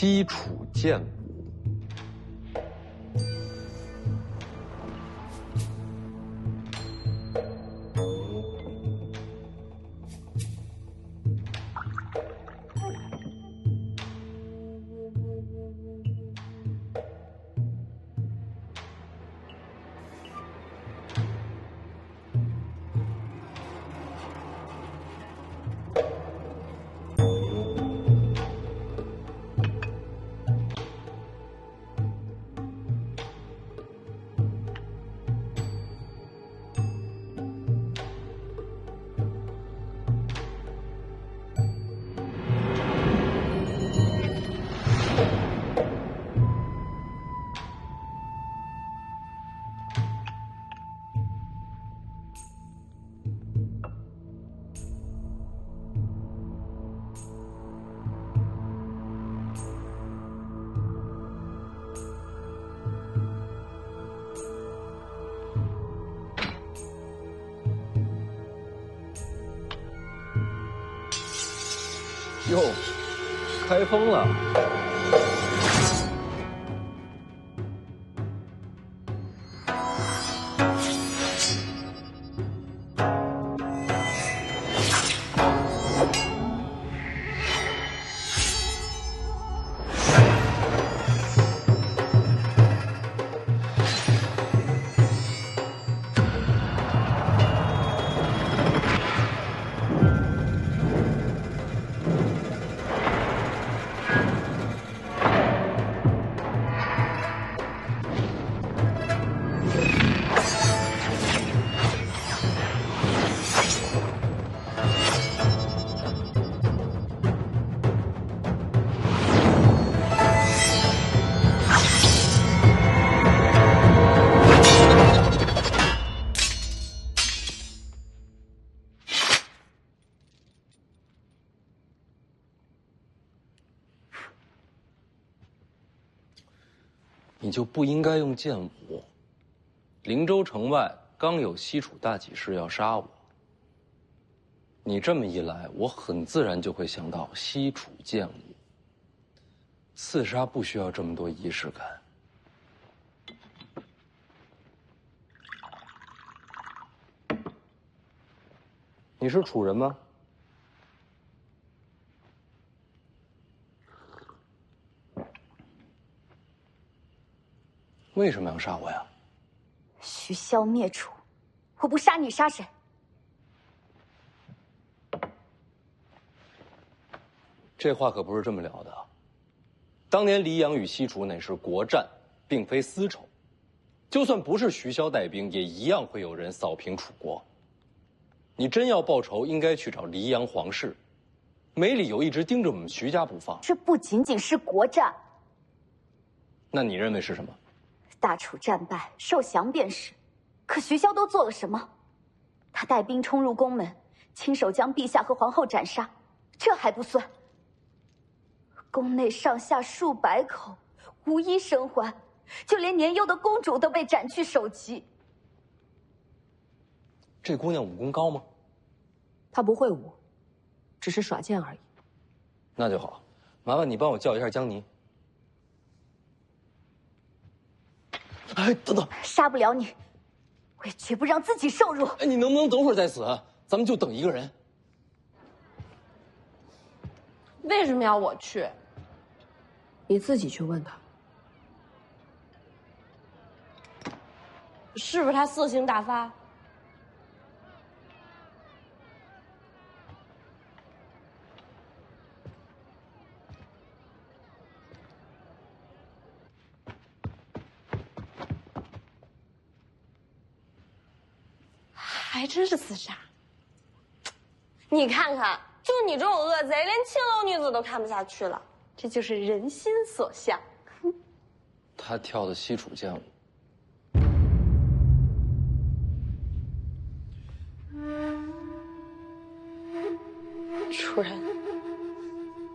西楚剑舞。 哟，开封了！你就不应该用剑舞。灵州城外刚有西楚大几士要杀我，你这么一来，我很自然就会想到西楚剑舞。刺杀不需要这么多仪式感。你是楚人吗？ 为什么要杀我呀？需消灭楚，我不杀你杀谁？这话可不是这么聊的。当年黎阳与西楚乃是国战，并非私仇。就算不是徐骁带兵，也一样会有人扫平楚国。你真要报仇，应该去找黎阳皇室，没理由一直盯着我们徐家不放。这不仅仅是国战。那你认为是什么？ 大楚战败，受降便是。可徐骁都做了什么？他带兵冲入宫门，亲手将陛下和皇后斩杀，这还不算。宫内上下数百口，无一生还，就连年幼的公主都被斩去首级。这姑娘武功高吗？她不会武，只是耍剑而已。那就好，麻烦你帮我叫一下江泥。 哎，等等，杀不了你，我也绝不让自己受辱。哎，你能不能等会儿再死啊？咱们就等一个人。为什么要我去？你自己去问他。是不是他色性大发？还真是自杀。你看看，就你这种恶贼，连青楼女子都看不下去了，这就是人心所向。他跳的西楚剑舞，主人，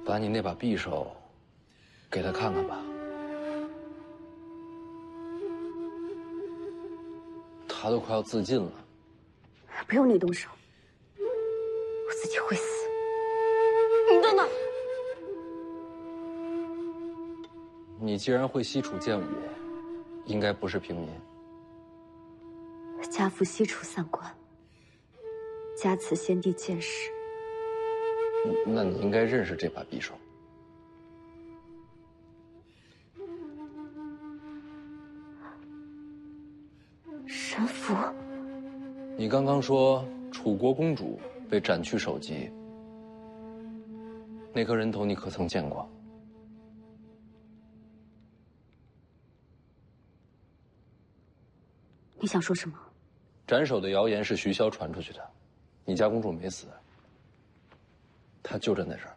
把你那把匕首给他看看吧。他都快要自尽了。 不用你动手，我自己会死。你等等，你既然会西楚剑舞，应该不是平民。家父西楚散关，家此先帝剑士。那你应该认识这把匕首。神符。你刚刚说楚国公主被斩去首级，那颗人头你可曾见过？你想说什么？斩首的谣言是徐骁传出去的，你家公主没死，她就站在这儿。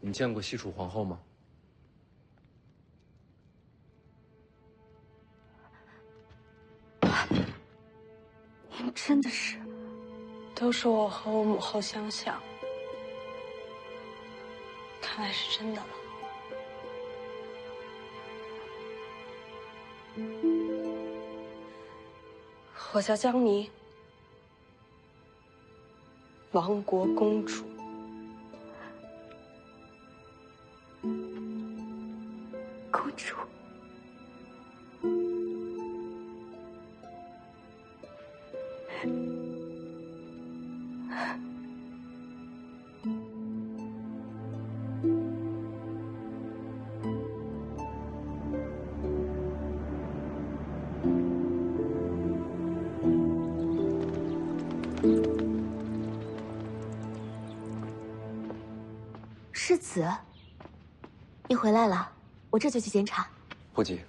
你见过西楚皇后吗？您真的是……都是我和我母后相像，看来是真的了。我叫江霓，亡国公主。公主。世子，你回来了，我这就去检查。不急，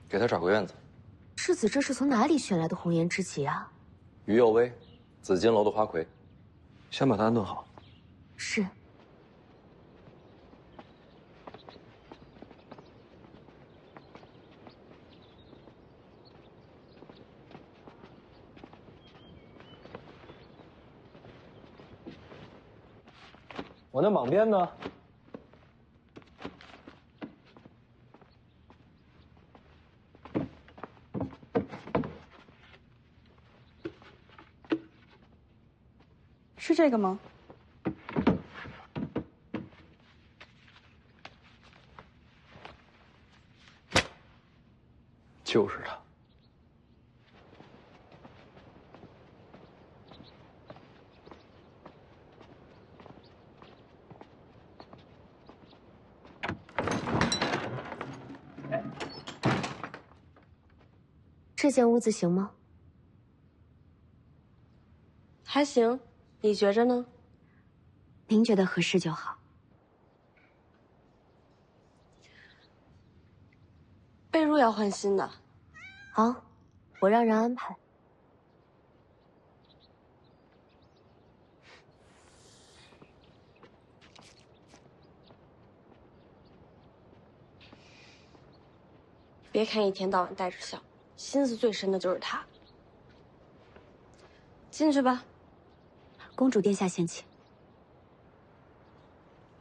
给他找个院子。世子这是从哪里选来的红颜知己啊？于右威，紫金楼的花魁，先把他安顿好。是。我那蟒鞭呢？是这个吗？就是他。这间屋子行吗？还行，你觉着呢？您觉得合适就好。被褥要换新的。好，我让人安排。别看一天到晚带着笑，心思最深的就是他。进去吧。公主殿下先请。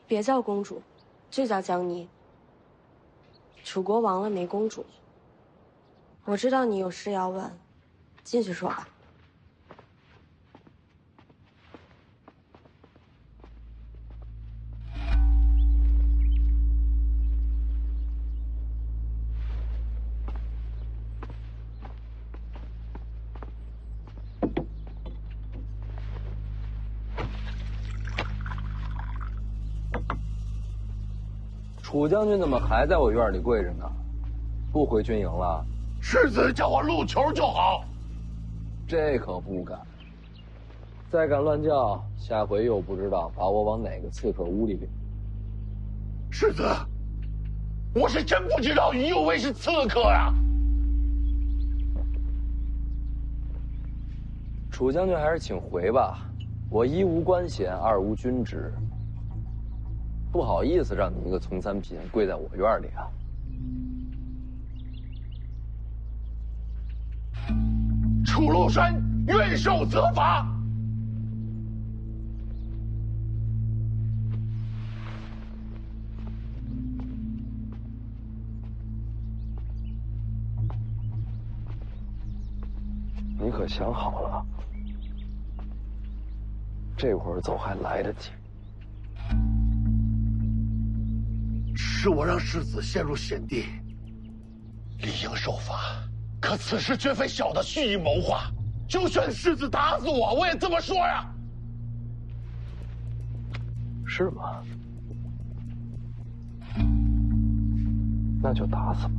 别叫公主，就叫江霓。楚国亡了没公主。我知道你有事要问，进去说吧。楚将军怎么还在我院里跪着呢？不回军营了？世子叫我入球就好。这可不敢。再敢乱叫，下回又不知道把我往哪个刺客屋里领。世子，我是真不知道于右卫是刺客呀。楚将军还是请回吧，我一无官衔，二无军职。不好意思让你一个从三品跪在我院里啊！楚禄山愿受责罚。你可想好了？这会儿走还来得及。是我让世子陷入险地，理应受罚。可此事绝非小的蓄意谋划，就算世子打死我，我也这么说呀。是吗？那就打死吧。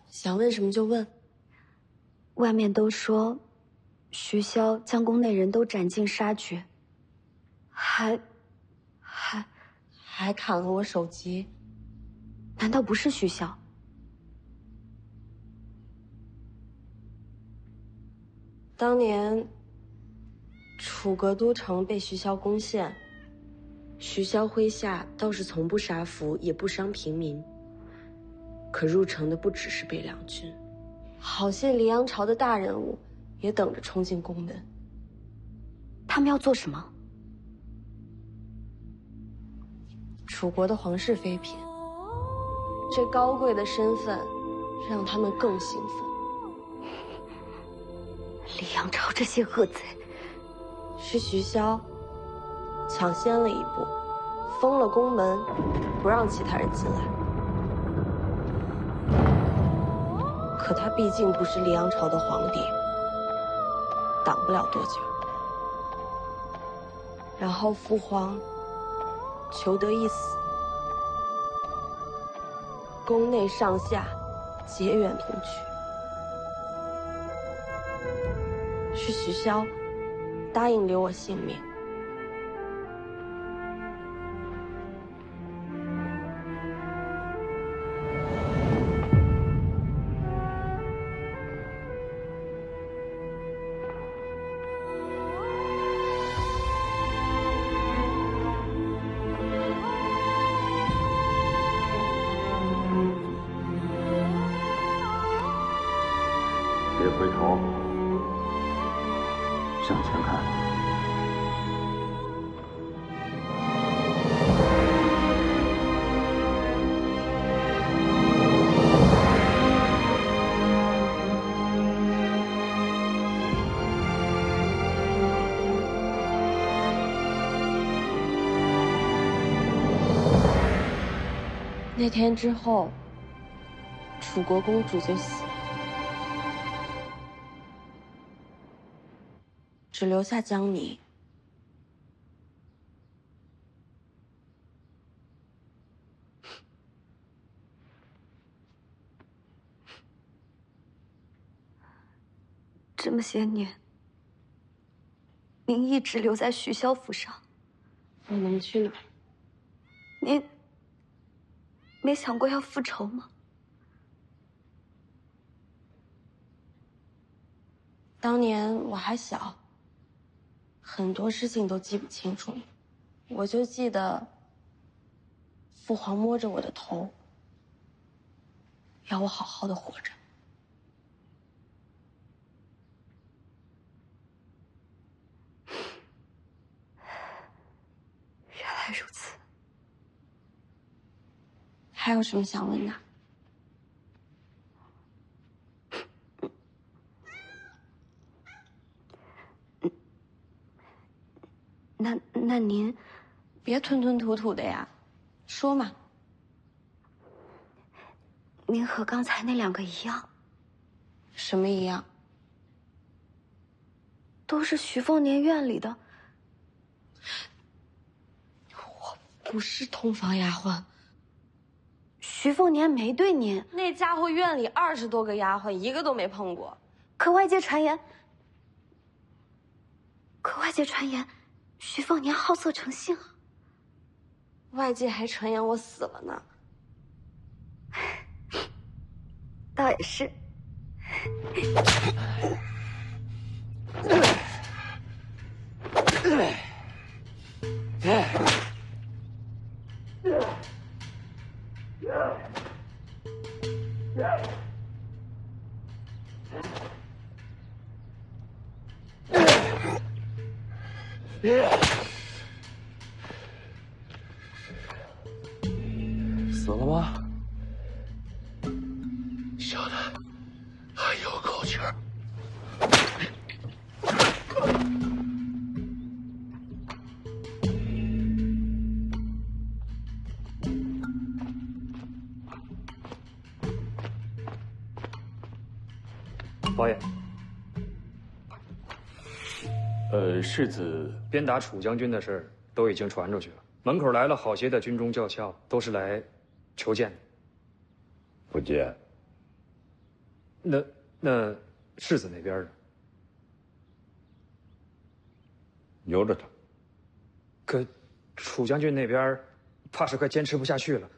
想问什么就问。外面都说，徐骁将宫内人都斩尽杀绝，还砍了我首级。难道不是徐骁？当年楚国都城被徐骁攻陷，徐骁麾下倒是从不杀俘，也不伤平民。可入城的不只是北凉军，好些黎阳朝的大人物也等着冲进宫门。他们要做什么？楚国的皇室妃嫔，这高贵的身份让他们更兴奋。黎阳朝这些恶贼，是徐骁抢先了一步，封了宫门，不让其他人进来。可他毕竟不是黎阳朝的皇帝，挡不了多久。然后父皇求得一死，宫内上下结缘同去。是徐骁答应留我性命。别回头，向前看。那天之后，楚国公主就死了。只留下江离。这么些年，您一直留在徐骁府上，我能去哪儿？您没想过要复仇吗？当年我还小。很多事情都记不清楚，我就记得父皇摸着我的头，要我好好的活着。原来如此。还有什么想问的？那您别吞吞吐吐的呀，说嘛。您和刚才那两个一样。什么一样？都是徐凤年院里的。我不是通房丫鬟。徐凤年没对您。那家伙院里20多个丫鬟，一个都没碰过。可外界传言，徐凤年好色成性啊！外界还传言我死了呢。倒也是。死了吗？小的。华爷，世子鞭打楚将军的事都已经传出去了，门口来了好些的军中教校，都是来求见的。不见。那世子那边呢？由着他。可楚将军那边怕是快坚持不下去了。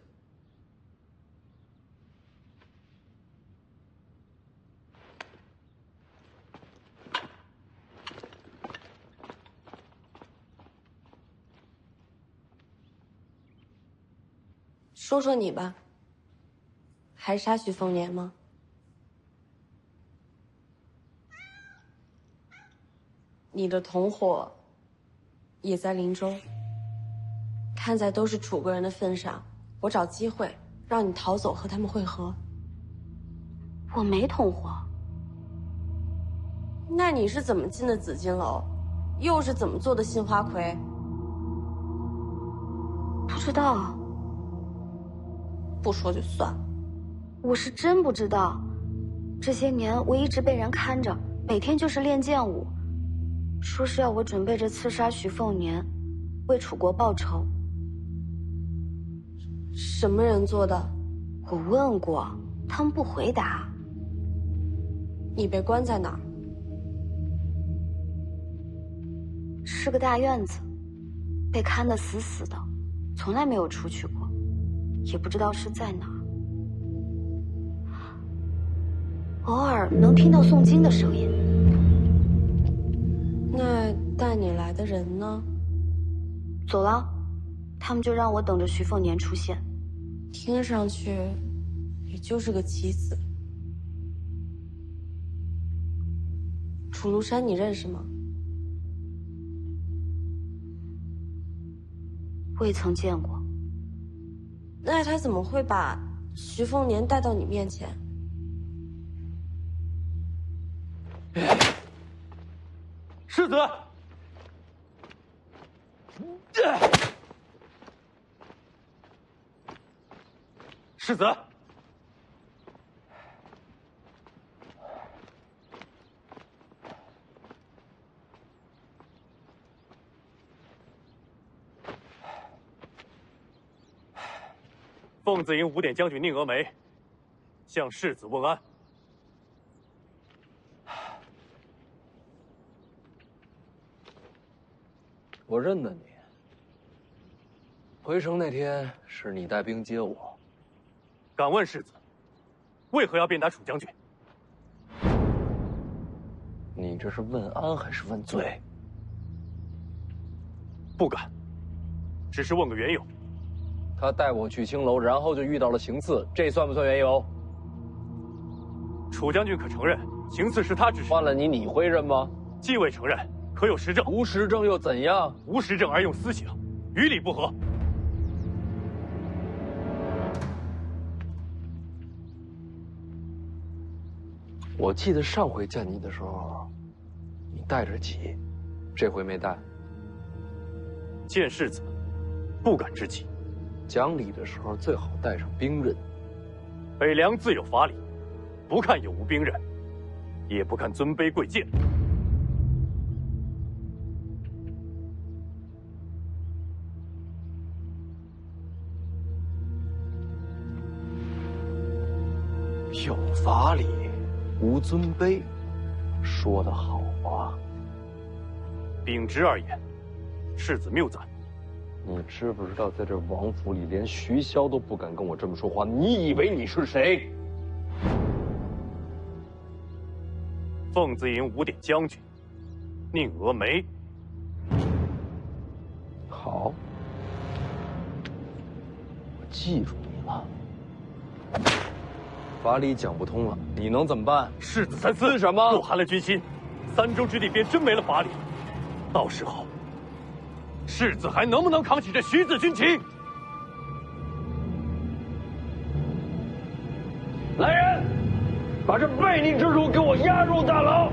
说说你吧，还杀徐凤年吗？你的同伙也在林州，看在都是楚国人的份上，我找机会让你逃走，和他们会合。我没同伙。那你是怎么进的紫金楼？又是怎么做的杏花魁？不知道。不说就算了。我是真不知道。这些年我一直被人看着，每天就是练剑舞，说是要我准备着刺杀徐凤年，为楚国报仇。什么人做的？我问过，他们不回答。你被关在哪儿？是个大院子，被看得死死的，从来没有出去过，也不知道是在哪儿。偶尔能听到诵经的声音。那带你来的人呢？走了，他们就让我等着徐凤年出现。听上去，也就是个棋子。楚庐山，你认识吗？未曾见过。那他怎么会把徐凤年带到你面前？世子，世子，凤子营5点将军宁峨眉向世子问安。我认得你。回城那天是你带兵接我。敢问世子，为何要鞭打楚将军？你这是问安还是问罪？不敢，只是问个缘由。他带我去青楼，然后就遇到了行刺，这算不算缘由？楚将军可承认行刺是他指使？换了你，你会认吗？既未承认，可有实证？无实证又怎样？无实证而用私刑，于理不合。我记得上回见你的时候，你带着戟，这回没带。见世子，不敢之己。讲理的时候最好带上兵刃。北凉自有法理，不看有无兵刃，也不看尊卑贵贱。有法理，无尊卑，说得好啊！秉直而言，世子谬赞。你知不知道，在这王府里，连徐骁都不敢跟我这么说话？你以为你是谁？凤子营5点将军宁峨眉。好，我记住你了。法理讲不通了，你能怎么办？世子三思。什么？若寒了军心，3州之地便真没了法理了。到时候，世子还能不能扛起这徐子军情？来人，把这悖逆之主给我押入大牢。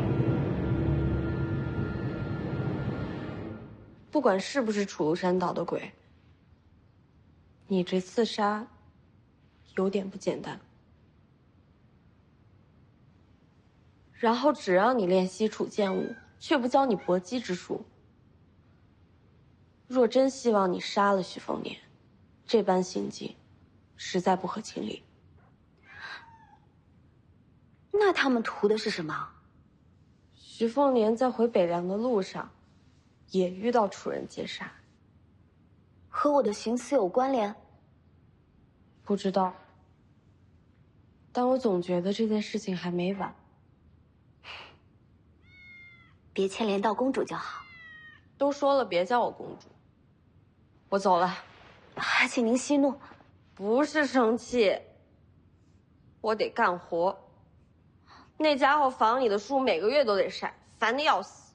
不管是不是楚庐山捣的鬼，你这刺杀有点不简单。然后只让你练西楚剑舞，却不教你搏击之术。若真希望你杀了徐凤年，这般行径，实在不合情理。那他们图的是什么？徐凤年在回北凉的路上，也遇到楚人劫杀。和我的寻思有关联？不知道，但我总觉得这件事情还没完。别牵连到公主就好。都说了别叫我公主，我走了。还请您息怒。不是生气，我得干活。那家伙房里的书每个月都得晒，烦得要死。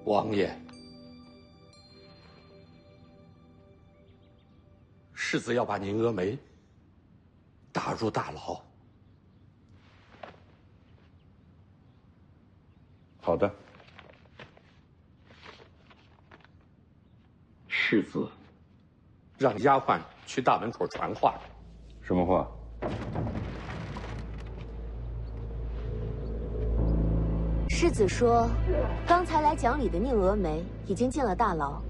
王爷，世子要把宁峨眉打入大牢。好的。世子让丫鬟去大门口传话。什么话？世子说，刚才来讲理的宁峨眉已经进了大牢。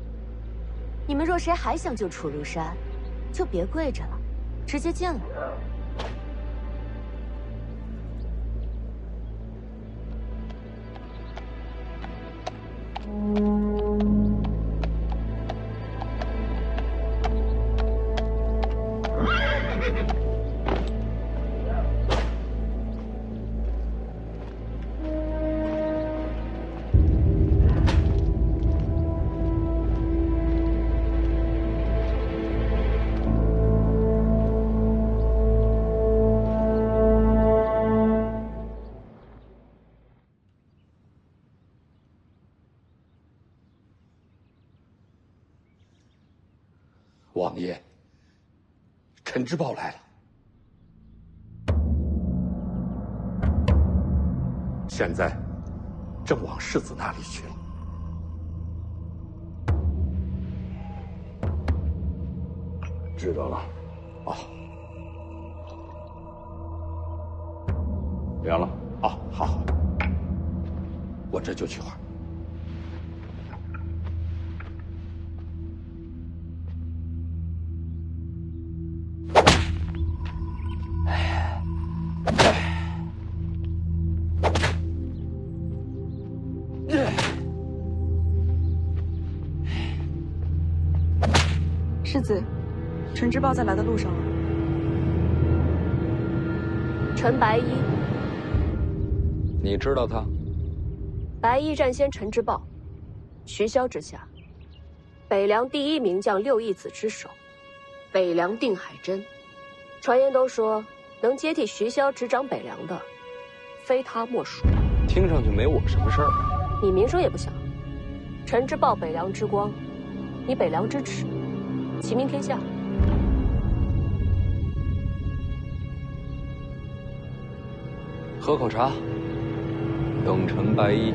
你们若谁还想救楚如山，就别跪着了，直接进来。王爷，陈之豹来了，现在正往世子那里去了。知道了。哦，凉了。哦，好，我这就去换。世子，陈之豹在来的路上了。陈白衣，你知道他？白衣战先陈之豹，徐骁之下，北凉第一名将6义子之首，北凉定海真。传言都说，能接替徐骁执掌北凉的，非他莫属。听上去没我什么事儿啊。你名声也不小，陈之豹北凉之光，你北凉之耻，齐名天下。喝口茶，等陈白衣。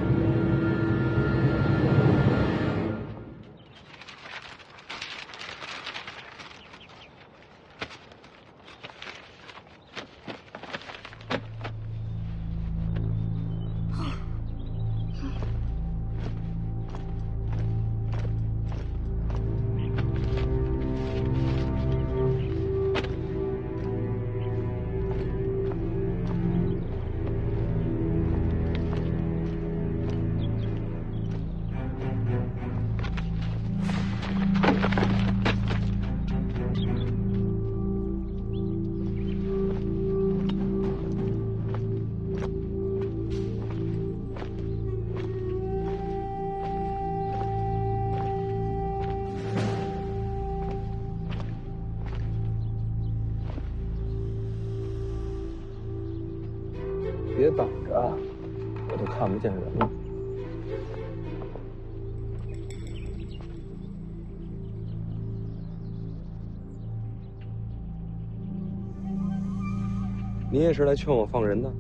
就看不见人了。你也是来劝我放人的？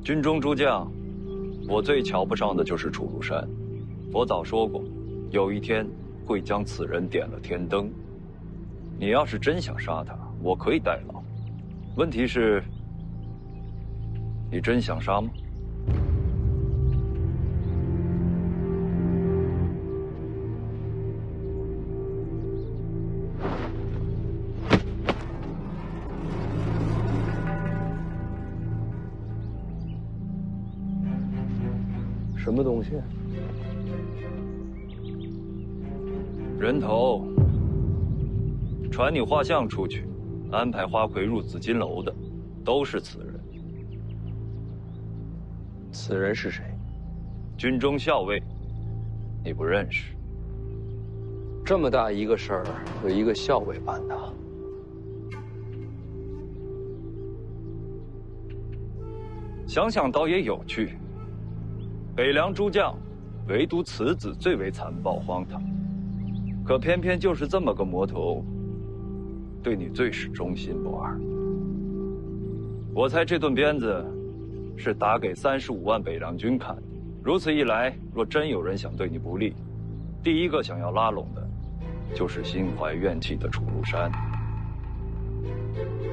军中诸将，我最瞧不上的就是楚如山。我早说过，有一天会将此人点了天灯。你要是真想杀他，我可以代劳。问题是，你真想杀吗？什么东西？人头。传你画像出去，安排花魁入紫金楼的，都是此人。此人是谁？军中校尉，你不认识？这么大一个事儿，有一个校尉办的。想想倒也有趣。北凉诸将，唯独此子最为残暴荒唐，可偏偏就是这么个魔头，对你最是忠心不二。我猜这顿鞭子是打给35万北凉军看的。如此一来，若真有人想对你不利，第一个想要拉拢的，就是心怀怨气的楚如山。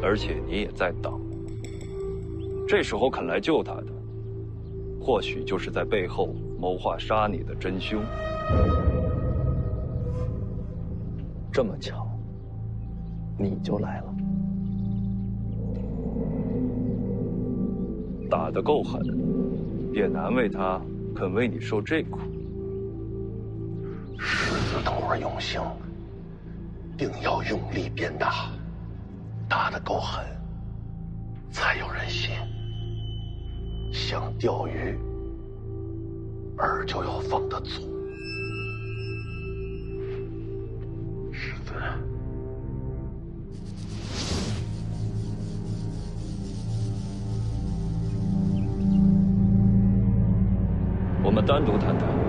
而且你也在等，这时候肯来救他的，或许就是在背后谋划杀你的真凶。这么巧，你就来了。打得够狠，也难为他肯为你受这苦。狮子头儿用刑，定要用力鞭打，打得够狠，才有人信。想钓鱼，饵就要放得足。狮子，我们单独谈谈。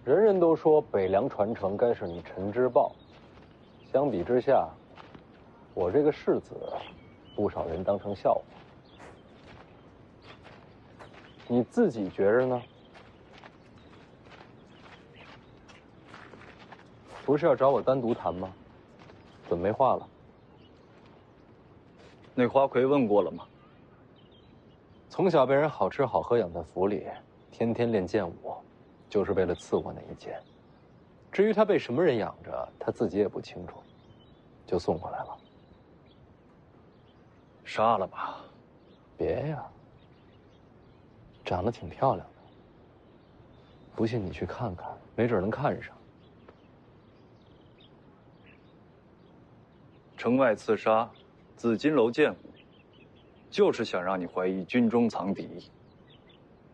人人都说北凉传承该是你陈之豹，相比之下，我这个世子，不少人当成笑话。你自己觉着呢？不是要找我单独谈吗？怎么没话了？那花魁问过了吗？从小被人好吃好喝养在府里，天天练剑舞，就是为了赐我那一剑。至于他被什么人养着，他自己也不清楚，就送过来了。杀了吧？别呀，长得挺漂亮的，不信你去看看，没准能看上。城外刺杀，紫金楼剑舞，就是想让你怀疑军中藏敌。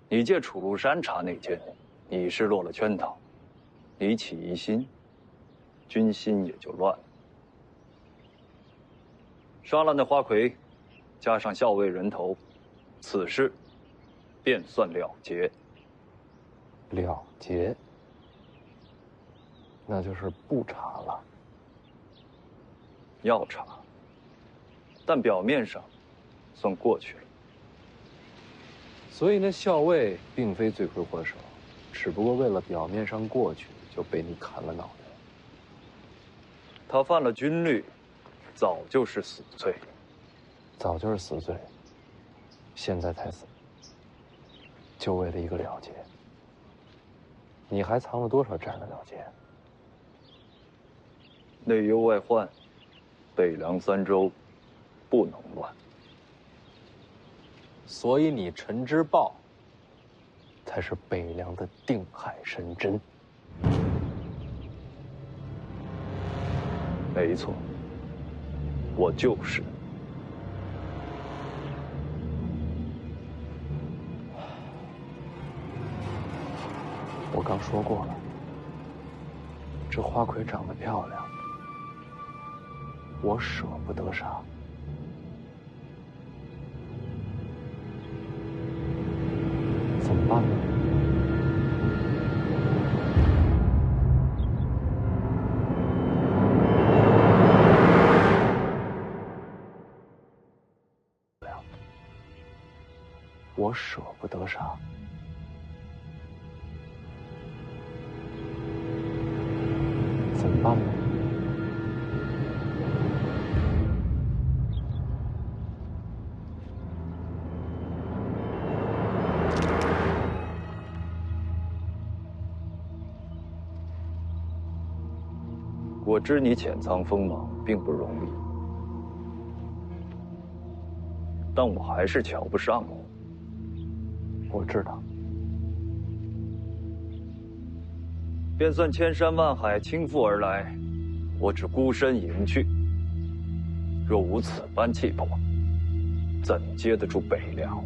你借楚如山查内奸，你是落了圈套，你起疑心，军心也就乱了。杀了那花魁，加上校尉人头，此事便算了结。了结，那就是不查了。要查，但表面上算过去了。所以那校尉并非罪魁祸首，只不过为了表面上过去，就被你砍了脑袋。他犯了军律，早就是死罪。早就是死罪，现在才死，就为了一个了结。你还藏了多少这样的了结？内忧外患，北凉3州不能乱。所以你陈之豹才是北凉的定海神针。没错，我就是。我刚说过了，这花魁长得漂亮，我舍不得杀。怎么办呢？我舍不得杀。怎么办呢？我知你潜藏锋芒并不容易，但我还是瞧不上我。我知道。便算千山万海倾覆而来，我只孤身迎去。若无此般气魄，怎接得住北凉？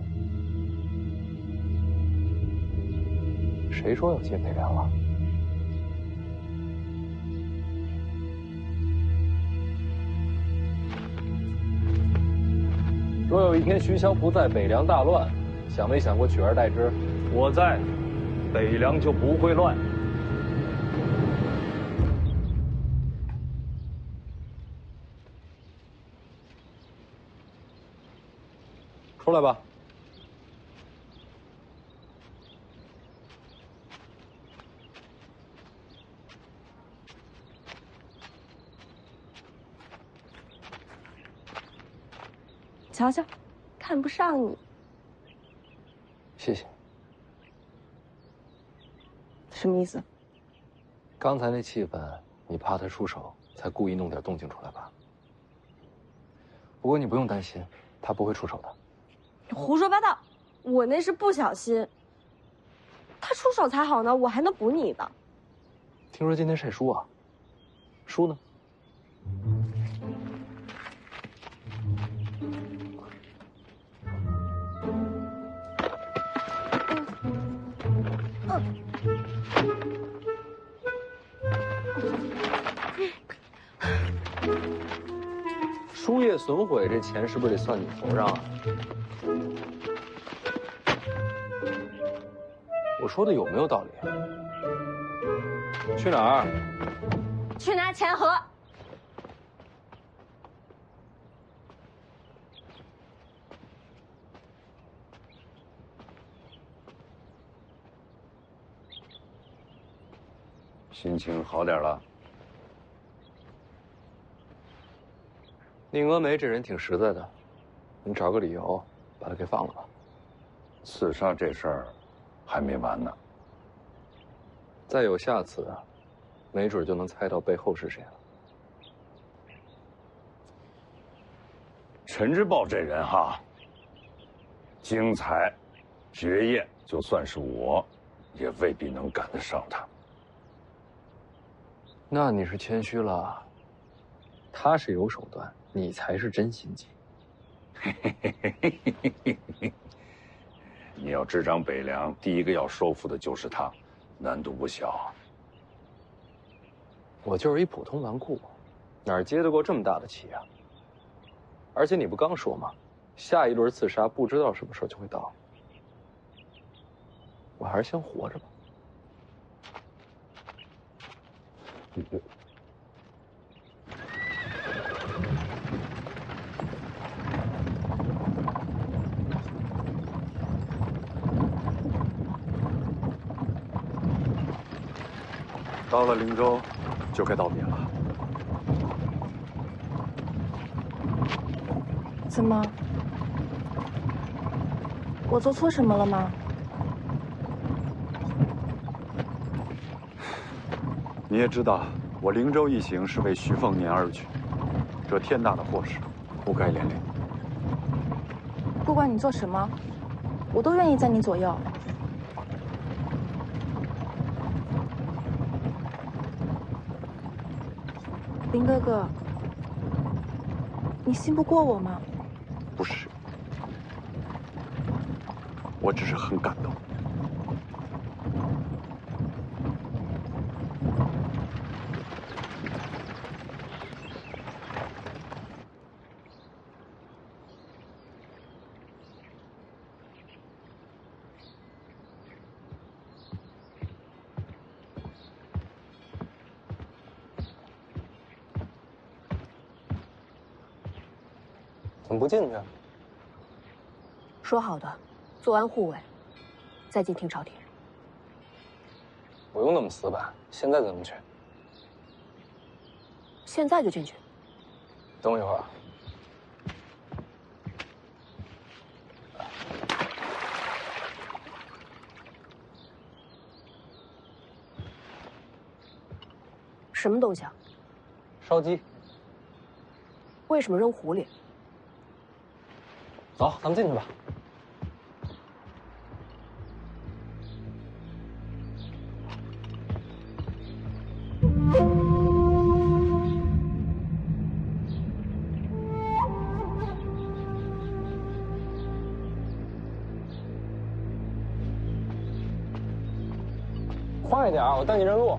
谁说要接北凉了？若有一天徐骁不在，北凉大乱，想没想过取而代之？我在，北凉就不会乱。出来吧。瞧瞧，看不上你。谢谢。什么意思？刚才那气氛，你怕他出手，才故意弄点动静出来吧？不过你不用担心，他不会出手的。你胡说八道！我那是不小心。他出手才好呢，我还能补你的。听说今天晒书啊？书呢？书业损毁，这钱是不是得算你头上啊？我说的有没有道理？去哪儿？去拿钱盒。心情好点了？宁峨眉这人挺实在的，你找个理由把他给放了吧。刺杀这事儿还没完呢。再有下次啊，没准就能猜到背后是谁了。陈之豹这人哈，精彩绝艳，就算是我，也未必能赶得上他。那你是谦虚了，他是有手段，你才是真心机。你要执掌北凉，第一个要收复的就是他，难度不小。我就是一普通纨绔，哪儿接得过这么大的棋啊？而且你不刚说吗？下一轮刺杀不知道什么时候就会到，我还是先活着吧。到了灵州，就该道别了。怎么？我做错什么了吗？你也知道，我灵州一行是为徐凤年而去，这天大的祸事，不该连累。不管你做什么，我都愿意在你左右。林哥哥，你信不过我吗？不是，我只是很感动。怎么不进去？说好的，做完护卫，再进听朝廷。不用那么死板，现在怎么去？现在就进去。等我一会儿。什么东西啊？烧鸡。为什么扔湖里？走，咱们进去吧。快点，我带你认路。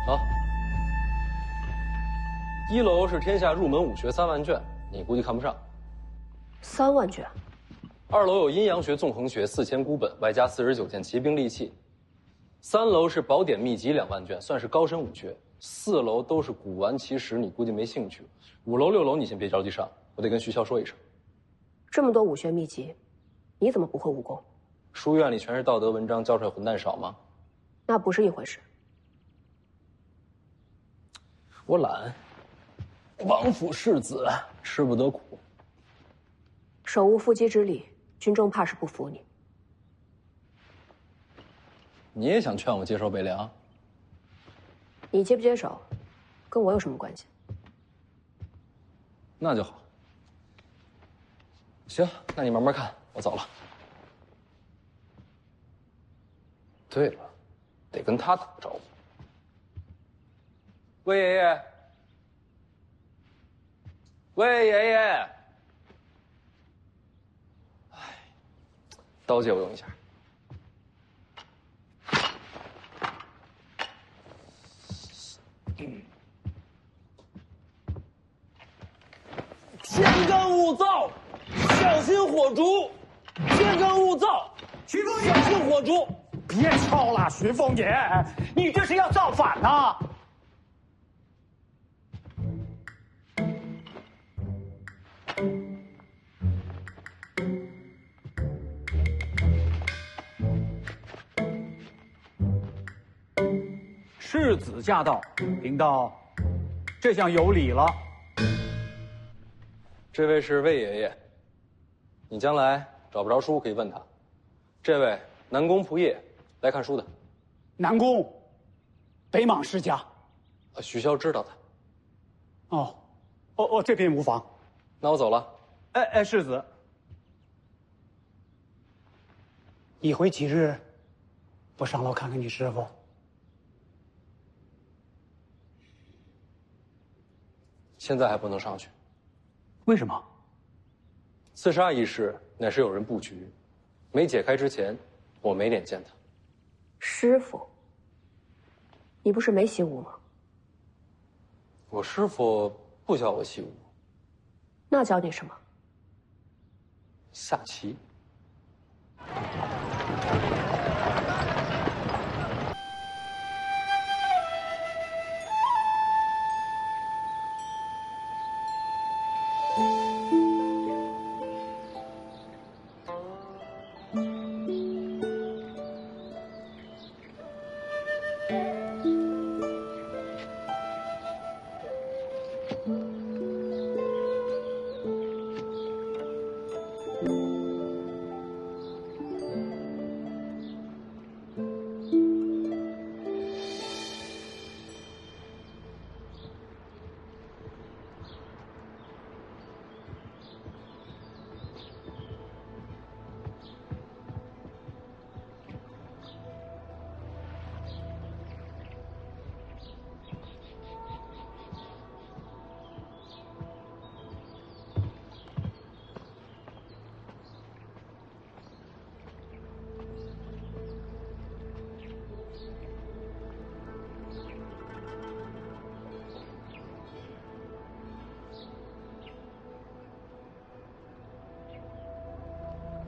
好，1楼是天下入门武学3万卷，你估计看不上。3万卷。2楼有阴阳学、纵横学4000孤本，外加49件骑兵利器。3楼是宝典秘籍2万卷，算是高深武学。4楼都是古玩奇石，你估计没兴趣。5楼、6楼你先别着急上，我得跟徐骁说一声。这么多武学秘籍，你怎么不会武功？书院里全是道德文章，教出来混蛋少吗？那不是一回事。我懒，王府世子，吃不得苦。手无缚鸡之力，军中怕是不服你。你也想劝我接受北凉？你接不接手，跟我有什么关系？那就好。行，那你慢慢看，我走了。对了，得跟他打个招呼。魏爷爷，魏爷爷，哎，刀借我用一下。天干物燥，小心火烛。天干物燥，徐凤爷，小心火烛。别吵了，徐凤爷，你这是要造反呐！世子驾到，贫道这下有礼了。这位是魏爷爷，你将来找不着书可以问他。这位南宫仆夜，来看书的。南宫，北莽世家。徐骁知道他。哦，这边无妨。那我走了。哎，世子，一回几日不上楼看看你师傅？现在还不能上去。为什么？刺杀一事乃是有人布局，没解开之前，我没脸见他。师傅，你不是没习武吗？我师傅不教我习武。那教你什么？下棋。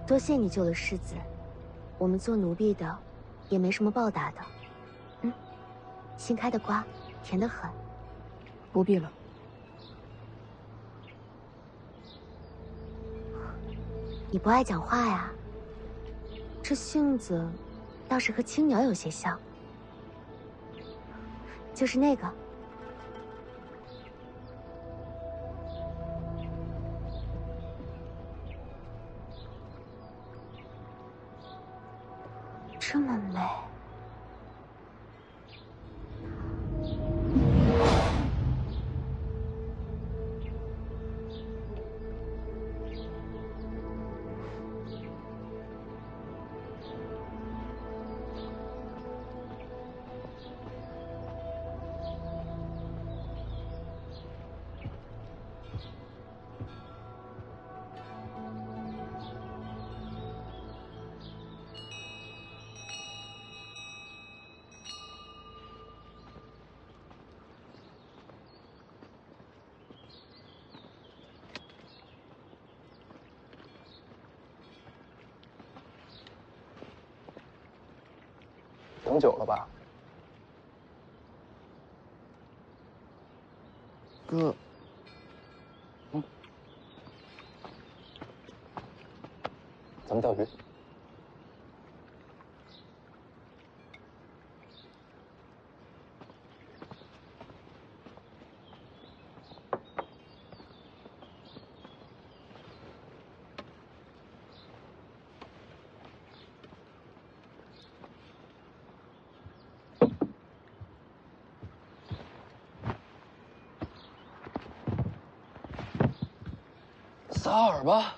多谢你救了世子，我们做奴婢的，也没什么报答的。新开的瓜，甜得很。不必了。你不爱讲话呀？这性子，倒是和青鸟有些像。就是那个。这么美。等久了吧，哥。咱们钓鱼。撒饵吧。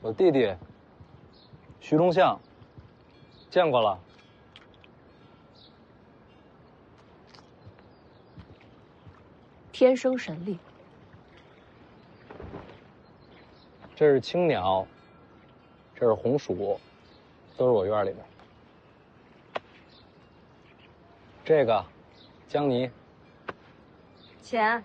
我弟弟徐龙象，见过了。天生神力。这是青鸟，这是红薯，都是我院里的。这个江泥，钱。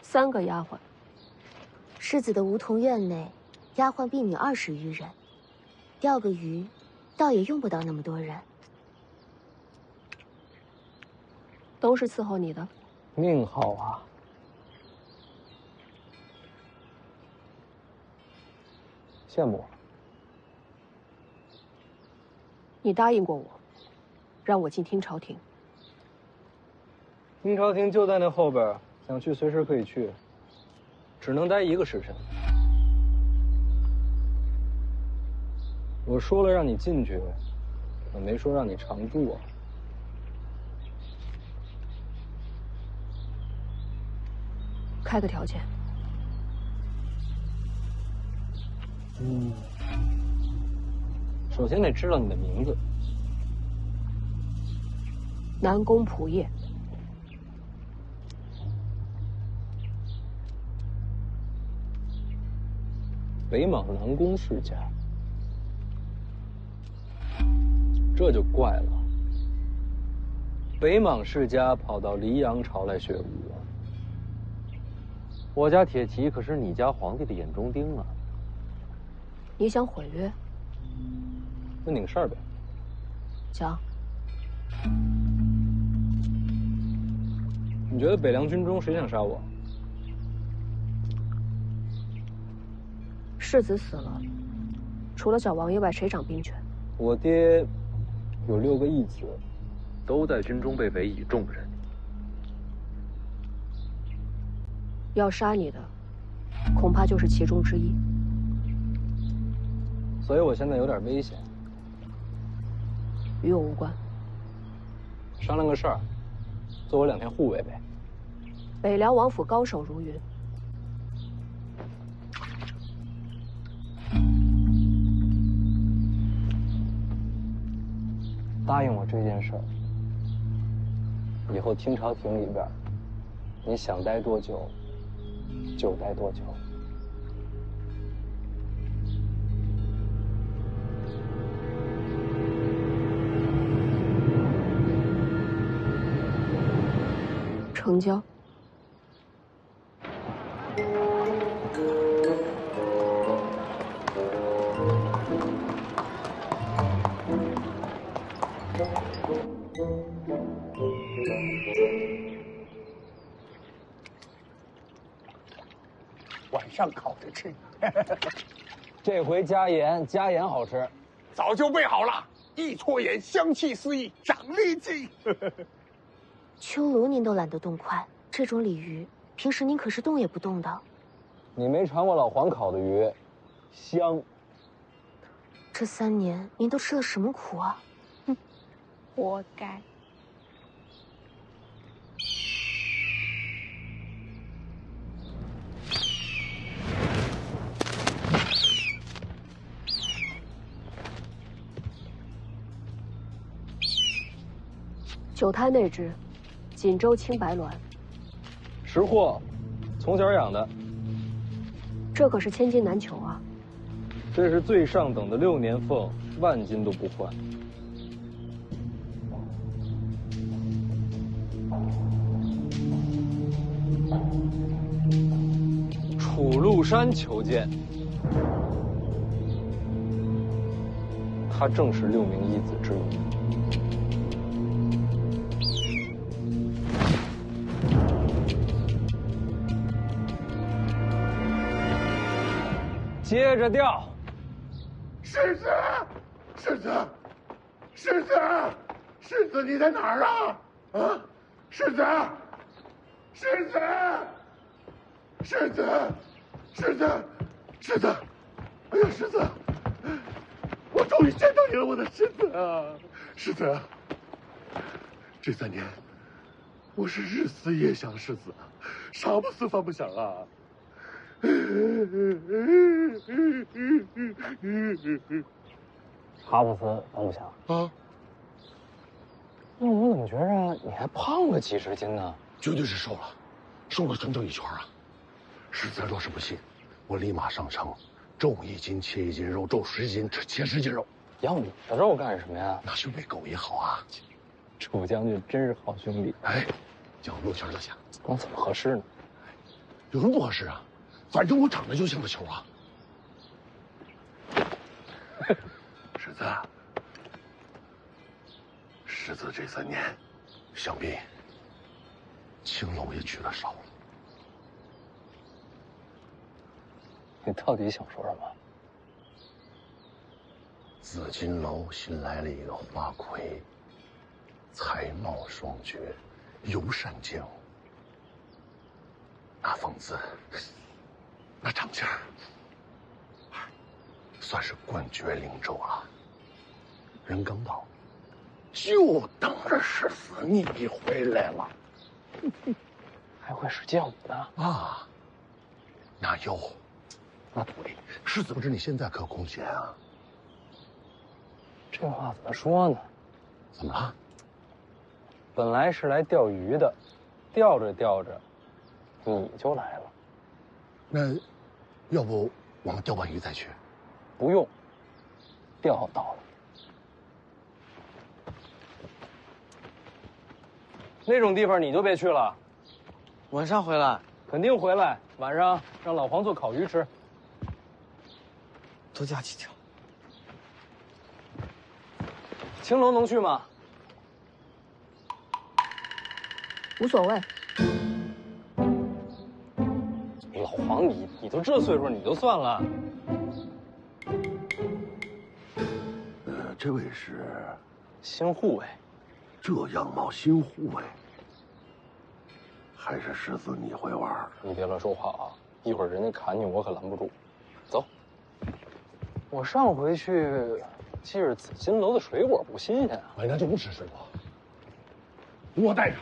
3个丫鬟。世子的梧桐院内，丫鬟婢女20余人，钓个鱼，倒也用不到那么多人。都是伺候你的。命好啊！羡慕我。你答应过我，让我进听朝廷。听朝廷就在那后边，想去随时可以去，只能待1个时辰。我说了让你进去，我没说让你常住啊。开个条件。首先得知道你的名字。南宫仆夜。北莽南宫世家，这就怪了。北莽世家跑到黎阳朝来学武，我家铁骑可是你家皇帝的眼中钉啊！你想毁约？那拧事儿呗。讲。你觉得北凉军中谁想杀我？世子死了，除了小王爷外，谁掌兵权？我爹有6个义子，都在军中被委以重任。要杀你的，恐怕就是其中之一。所以我现在有点危险。与我无关。商量个事儿，做我2天护卫呗。北凉王府高手如云。答应我这件事儿，以后清朝廷里边，你想待多久，就待多久。成交。晚上烤着吃。这回加盐，加盐好吃。早就备好了，一撮盐，香气四溢，长力气。秋炉您都懒得动筷，这种鲤鱼平时您可是动也不动的。你没尝过老黄烤的鱼，香。这3年您都吃了什么苦啊？哼，活该。九胎那只，锦州青白鸾，识货，从小养的。这可是千金难求啊！这是最上等的6年凤，万金都不换。楚禄山求见，他正是6名义子之一。接着钓。世子，世子，世子，世子，你在哪儿啊？啊，世子，世子，世子，世子，世子，哎呀，世子，我终于见到你了，我的世子啊，世子，这3年，我是日思夜想世子，啥不思饭不想啊。茶不思饭不想啊！那我怎么觉着你还胖了几十斤呢？绝对是瘦了，瘦了整整1圈啊！世子若是不信，我立马上城，皱1斤切1斤肉，皱10斤切10斤肉。要你的肉干什么呀？那兄妹狗也好啊！楚将军真是好兄弟。哎，叫我6圈坐下。光怎么合适呢？有什么不合适啊？反正我长得就像个球啊！世子，世子这3年，想必青楼也娶了少了。你到底想说什么？紫金楼新来了一个花魁，才貌双绝，尤善见物。那风姿，那长相，算是冠绝灵州了。人刚到，就等着世子你回来了。还会使剑舞呢？啊，那有，那对，世子不知你现在可空闲啊？这话怎么说呢？怎么了？本来是来钓鱼的，钓着钓着，你就来了。那，要不我们钓完鱼再去？不用，钓到了。那种地方你就别去了。晚上回来，肯定回来。晚上让老黄做烤鱼吃。多加几条。青楼能去吗？无所谓。老黄，你都这岁数，你就算了。这位是新护卫。这样貌新护卫，还是世子你会玩？你别乱说话啊！一会儿人家砍你，我可拦不住。走。我上回去，记着紫金楼的水果不新鲜啊。哎，那就不吃水果。我带上。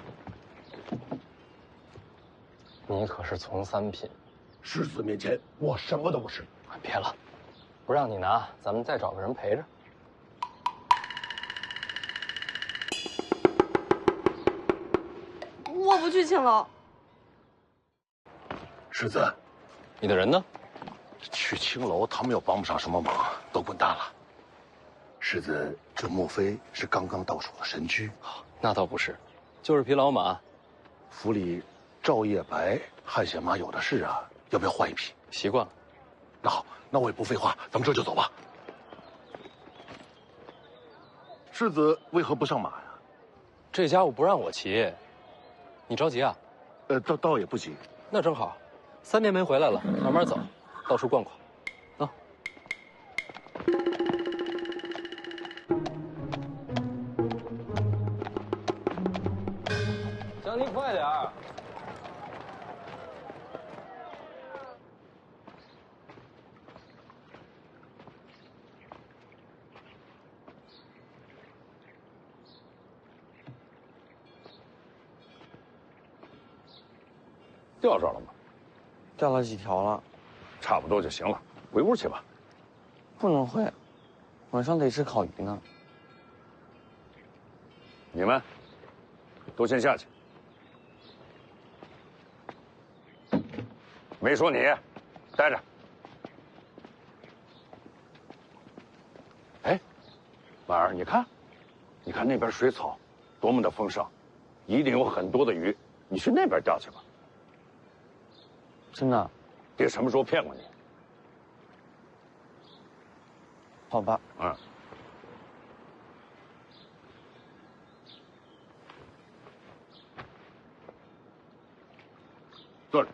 你可是从3品，世子面前我什么都不是。别了，不让你拿，咱们再找个人陪着。去青楼。世子，你的人呢？去青楼，他们又帮不上什么忙，都滚蛋了。世子，这莫非是刚刚到手的神驹？那倒不是，就是匹老马。府里赵叶白、汗血马有的是啊，要不要换一匹？习惯了。那好，那我也不废话，咱们这就走吧。世子为何不上马呀？这家伙不让我骑，你着急啊？倒也不急。那正好，3年没回来了，慢慢走，到处逛逛。啊。江宁，快点儿！钓着了吗？钓了几条了，差不多就行了，回屋去吧。不能回，晚上得吃烤鱼呢。你们都先下去。没说你，待着。哎，婉儿，你看那边水草多么的丰盛，一定有很多的鱼。你去那边钓去吧。真的？爹什么时候骗过你？好吧。嗯。坐着。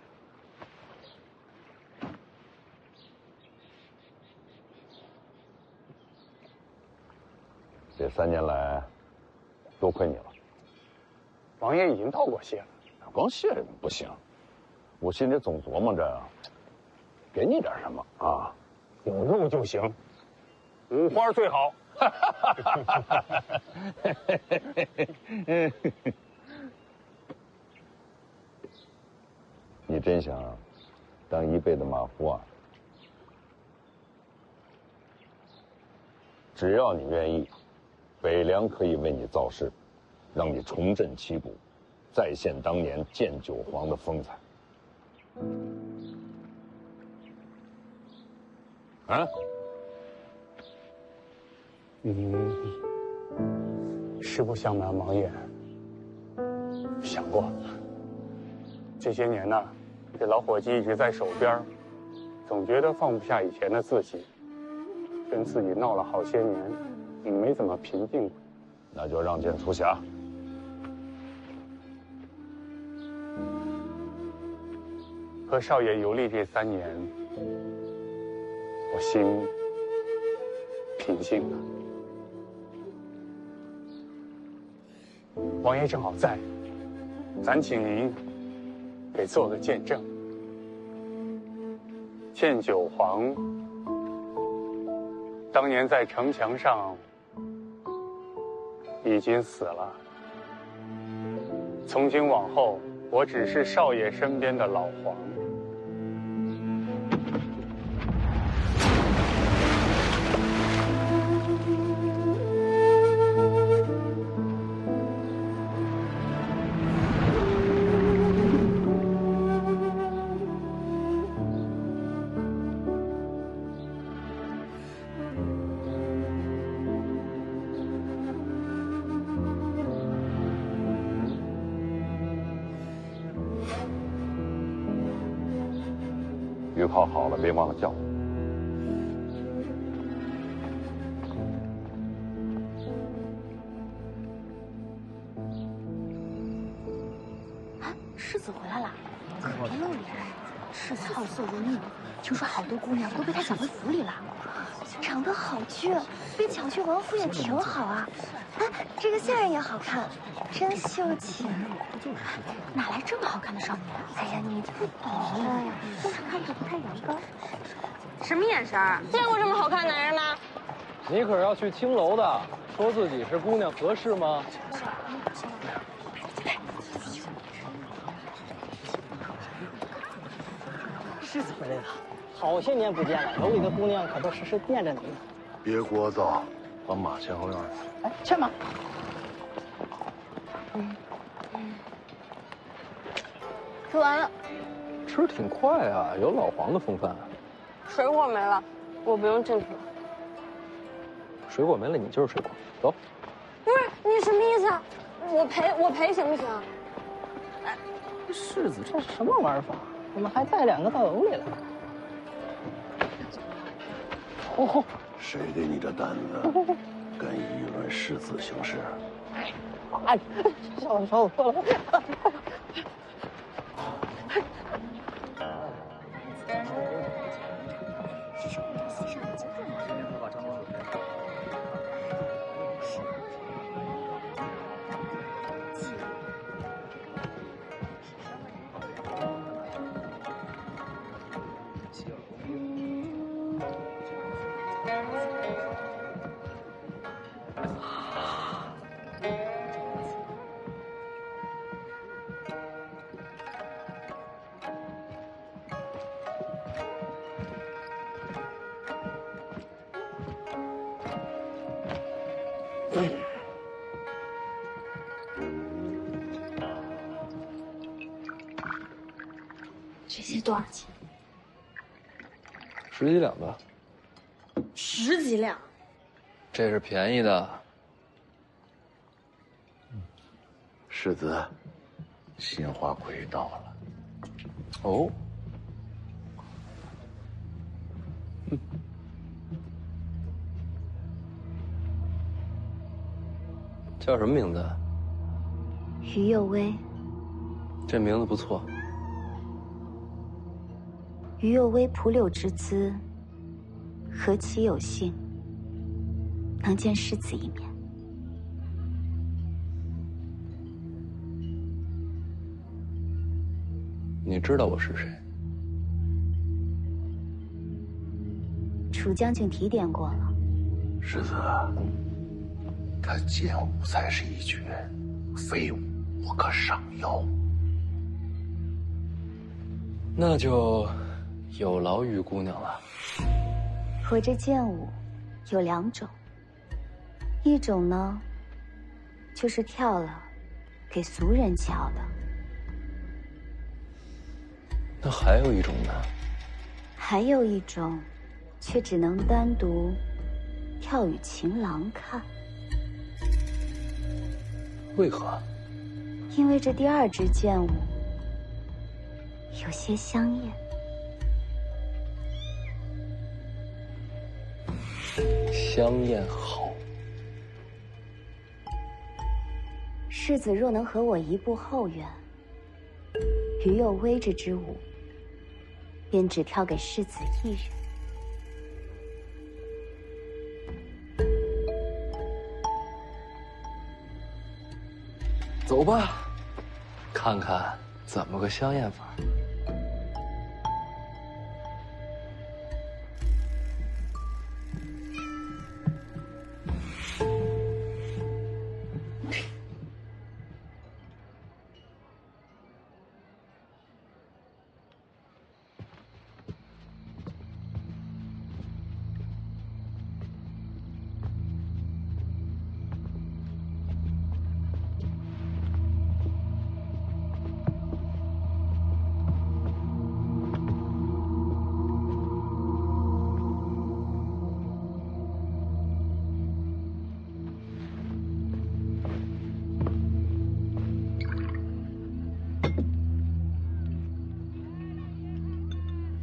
这3年来，多亏你了。王爷已经道过谢了。光谢不行，我心里总琢磨着，给你点什么啊？有肉就行，五花最好。你真想当一辈子马夫啊？只要你愿意，北凉可以为你造势，让你重振旗鼓，再现当年建九皇的风采。啊？实不相瞒，王爷，想过。这些年呢，这老伙计一直在手边，总觉得放不下以前的自己，跟自己闹了好些年，没怎么平静过。那就让见出侠。和少爷游历这3年，我心平静了。王爷正好在，咱请您给做个见证。建九皇当年在城墙上已经死了，从今往后，我只是少爷身边的老皇。鱼泡好了，别忘了叫我。啊，世子回来了，可别露脸。世子好色如命，听说好多姑娘都被他抢回府里了。长得好俊，被抢去王府也挺好啊。哎，这个下人也好看，真秀气。哪来这么好看的少年？哎呀，你不懂的呀，就是看着不太阳刚。什么眼神？见过这么好看的男人吗？你可是要去青楼的，说自己是姑娘合适吗？世子回来了，好些年不见了，楼里的姑娘可都时时念着你呢。别聒噪，把马牵后院去。哎，牵马。吃完了。吃挺快啊，有老黄的风范。水果没了，我不用进去了。水果没了，你就是水果。走。不是你什么意思啊？我赔行不行？哎，世子这是什么玩法？怎么还带2个到瓮里了？哦，谁给你这胆子，敢议论世子行事？啊，笑死我了！这些多少钱？10几两吧。10几两？这是便宜的。世子，新花魁到了。哦。叫什么名字？于右威。这名字不错。于右威蒲柳之姿，何其有幸，能见世子一面。你知道我是谁？楚将军提点过了。世子，他剑舞才是一绝，非舞不可上腰。那就有劳于姑娘了。我这剑舞有2种，一种呢，就是跳了给俗人瞧的。那还有一种呢？还有一种，却只能单独跳与情郎看。为何？因为这第2支剑舞有些香艳。香艳好。世子若能和我一步后援，于右威这支舞，便只跳给世子一人。走吧，看看怎么个香艳法。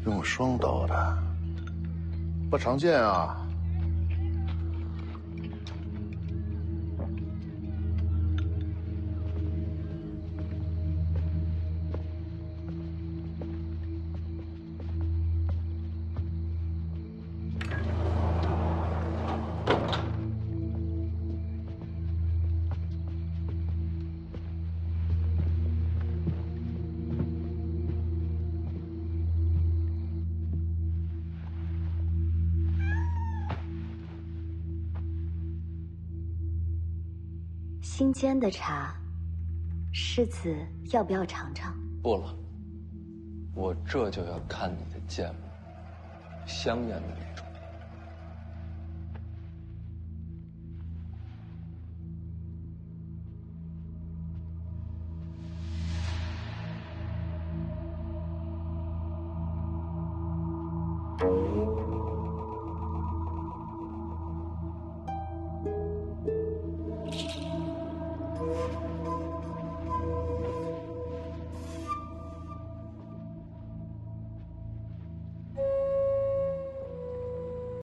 用双刀的，不常见啊。新煎的茶，世子要不要尝尝？不了，我这就要看你的剑舞，香艳的那种。